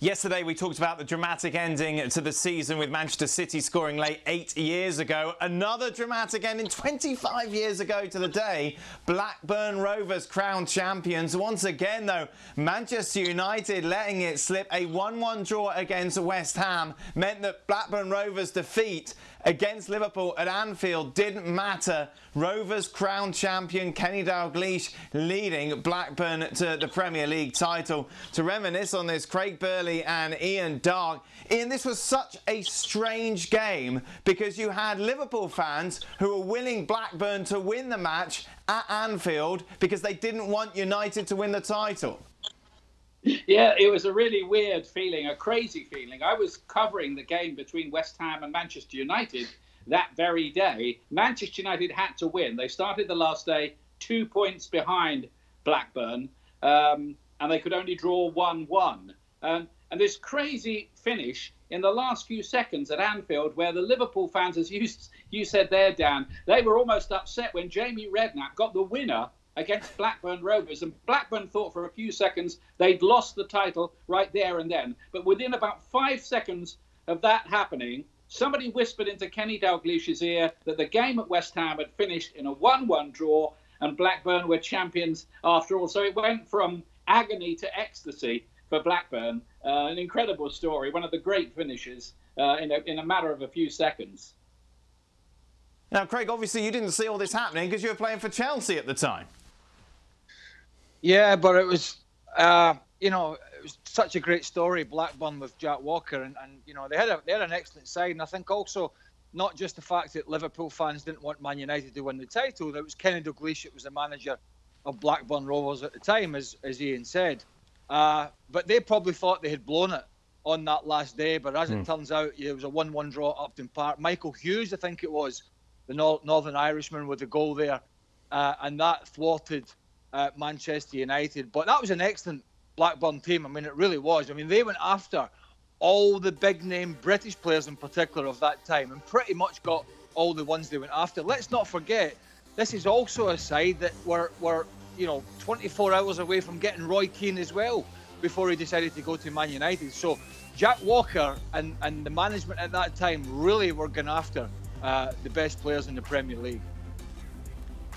Yesterday we talked about the dramatic ending to the season with Manchester City scoring late 8 years ago. Another dramatic ending 25 years ago to the day. Blackburn Rovers crowned champions. Once again though, Manchester United letting it slip. A 1-1 draw against West Ham meant that Blackburn Rovers' defeat against Liverpool at Anfield didn't matter. Rovers crowned champion, Kenny Dalglish leading Blackburn to the Premier League title. To reminisce on this, Craig Burley and Ian Darke. Ian, this was such a strange game because you had Liverpool fans who were willing Blackburn to win the match at Anfield because they didn't want United to win the title. Yeah, it was a really weird feeling, a crazy feeling. I was covering the game between West Ham and Manchester United that very day. Manchester United had to win. They started the last day 2 points behind Blackburn, and they could only draw 1-1. And this crazy finish in the last few seconds at Anfield, where the Liverpool fans, as you said there, Dan, they were almost upset when Jamie Redknapp got the winner against Blackburn Rovers, and Blackburn thought for a few seconds they'd lost the title right there and then. But within about 5 seconds of that happening, somebody whispered into Kenny Dalglish's ear that the game at West Ham had finished in a 1-1 draw and Blackburn were champions after all. So it went from agony to ecstasy for Blackburn. An incredible story, one of the great finishes in a matter of a few seconds. Now, Craig, obviously you didn't see all this happening because you were playing for Chelsea at the time. Yeah, but it was, you know, it was such a great story, Blackburn with Jack Walker, and you know, they had an excellent side, and I think also not just the fact that Liverpool fans didn't want Man United to win the title, that was Kenny Dalglish, it was the manager of Blackburn Rovers at the time, as Ian said. But they probably thought they had blown it on that last day, but as it turns out, it was a 1-1 draw at Upton Park. Michael Hughes, I think it was, the Northern Irishman with the goal there, and that thwarted Manchester United. But that was an excellent Blackburn team. I mean, it really was. I mean, they went after all the big-name British players in particular of that time and pretty much got all the ones they went after. Let's not forget, this is also a side that were you know, 24 hours away from getting Roy Keane as well before he decided to go to Man United. So Jack Walker and the management at that time really were going after the best players in the Premier League.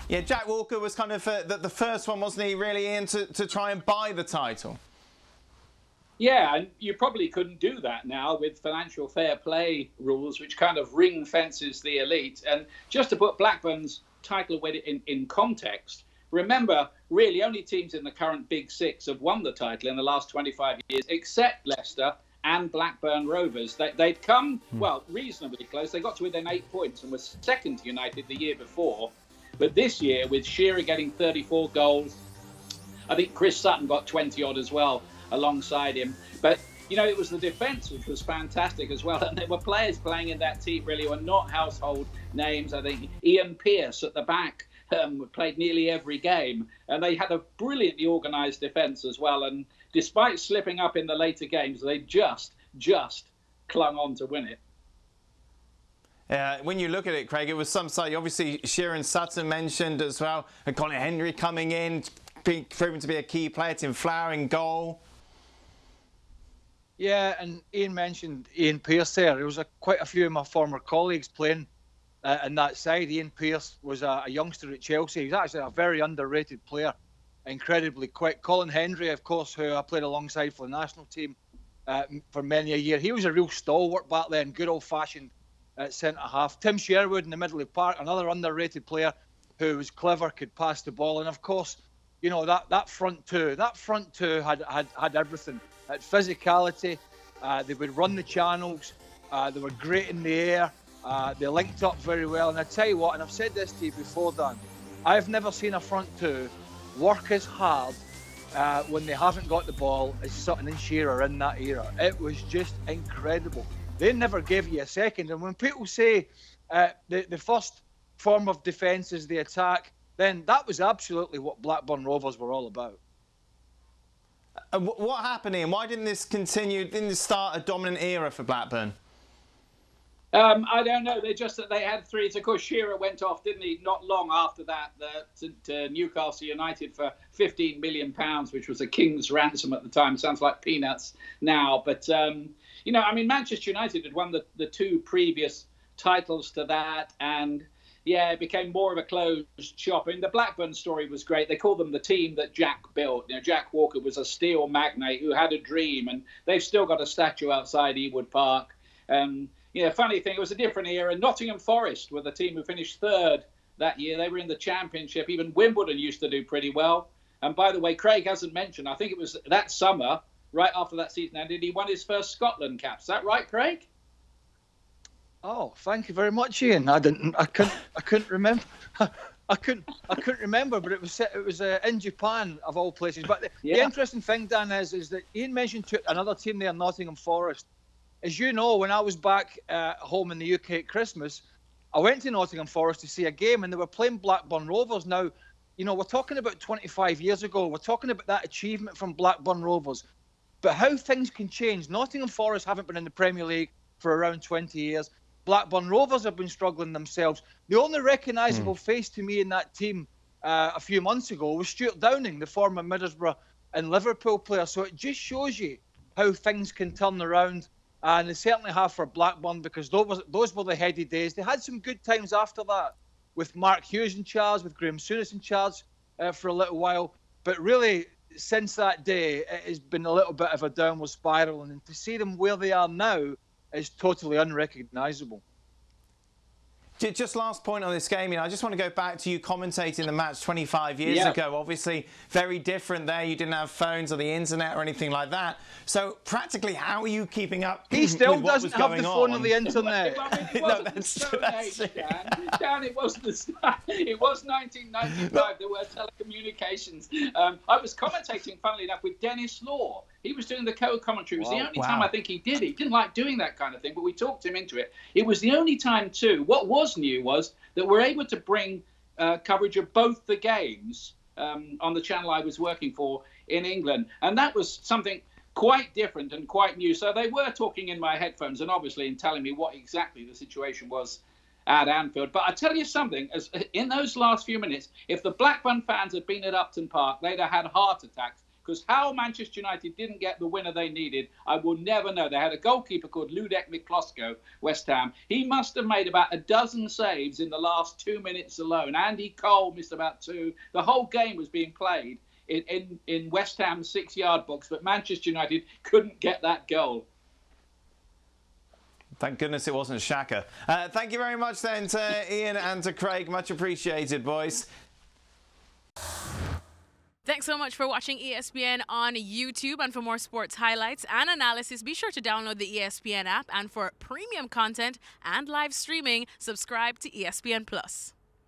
Yeah, Jack Walker was kind of the first one, wasn't he, really, in to try and buy the title? Yeah, and you probably couldn't do that now with financial fair play rules, which kind of ring fences the elite. And just to put Blackburn's title win in context, remember, really only teams in the current Big Six have won the title in the last 25 years, except Leicester and Blackburn Rovers. They'd come, well, reasonably close. They got to within 8 points and were second to United the year before. But this year, with Shearer getting 34 goals, I think Chris Sutton got 20-odd as well alongside him. But, you know, it was the defence which was fantastic as well. And there were players playing in that team really were not household names. I think Ian Pearce at the back played nearly every game. And they had a brilliantly organised defence as well. And despite slipping up in the later games, they just clung on to win it. When you look at it, Craig, it was some side. Obviously, Shearer and Sutton mentioned as well, and Colin Henry coming in, proving to be a key player, Tim Flower in goal. Yeah, and Ian mentioned Ian Pearce there. There was quite a few of my former colleagues playing in that side. Ian Pearce was a youngster at Chelsea. He's actually a very underrated player, incredibly quick. Colin Henry, of course, who I played alongside for the national team for many a year. He was a real stalwart back then, good old-fashioned at centre-half. Tim Sherwood in the middle of the park, another underrated player who was clever, could pass the ball. And, of course, you know, that front two had everything. Had physicality, they would run the channels, they were great in the air, they linked up very well. And I tell you what, and I've said this to you before, Dan, I've never seen a front two work as hard when they haven't got the ball as Sutton and Shearer in that era. It was just incredible. They never gave you a second. And when people say the first form of defence is the attack, then that was absolutely what Blackburn Rovers were all about. What happened, Ian? Why didn't this continue? Didn't this start a dominant era for Blackburn? I don't know. They had three. Of course, Shearer went off, didn't he? Not long after that, to Newcastle United for £15 million, which was a king's ransom at the time. Sounds like peanuts now, but Manchester United had won the two previous titles to that, and yeah, it became more of a closed shop. I mean, the Blackburn story was great. They called them the team that Jack built. Jack Walker was a steel magnate who had a dream, and they've still got a statue outside Ewood Park. Funny thing, it was a different era. Nottingham Forest were the team who finished third that year. They were in the Championship. Even Wimbledon used to do pretty well. And by the way, Craig hasn't mentioned, I think it was that summer, right after that season ended, he won his first Scotland cap. Is that right, Craig? Oh, thank you very much, Ian. I couldn't remember. I couldn't remember, but it was in Japan of all places. But the interesting thing, Dan, is that Ian mentioned another team there, Nottingham Forest. As you know, when I was back home in the UK at Christmas, I went to Nottingham Forest to see a game, and they were playing Blackburn Rovers. Now, we're talking about 25 years ago. We're talking about that achievement from Blackburn Rovers. But how things can change. Nottingham Forest haven't been in the Premier League for around 20 years. Blackburn Rovers have been struggling themselves. The only recognisable face to me in that team a few months ago was Stuart Downing, the former Middlesbrough and Liverpool player. So it just shows you how things can turn around. And they certainly have for Blackburn, because those were the heady days. They had some good times after that with Mark Hughes in charge, with Graham Souness in charge for a little while. But really, since that day, it has been a little bit of a downward spiral. And to see them where they are now is totally unrecognisable. Just last point on this game, I just want to go back to you commentating the match 25 years ago. Obviously, very different there. You didn't have phones or the internet or anything like that. So, practically, how are you keeping up He still with what doesn't was have going the phone on? or the internet. No, that's Dan, it was 1995. There were telecommunications. I was commentating, funnily enough, with Dennis Law. He was doing the co-commentary. It was the only time I think he did it. He didn't like doing that kind of thing, but we talked him into it. It was the only time, too. What was new was that we're able to bring coverage of both the games on the channel I was working for in England. And that was something quite different and quite new. So they were talking in my headphones and obviously and telling me what exactly the situation was at Anfield. But I tell you something, in those last few minutes, if the Blackburn fans had been at Upton Park, they'd have had heart attacks. Because how Manchester United didn't get the winner they needed, I will never know. They had a goalkeeper called Ludek Miklosko, West Ham. He must have made about a dozen saves in the last 2 minutes alone. Andy Cole missed about two. The whole game was being played in West Ham's 6-yard box, but Manchester United couldn't get that goal. Thank goodness it wasn't Xhaka. Thank you very much then to Ian and to Craig. Much appreciated, boys. Thanks so much for watching ESPN on YouTube. And for more sports highlights and analysis, be sure to download the ESPN app. And for premium content and live streaming, subscribe to ESPN Plus.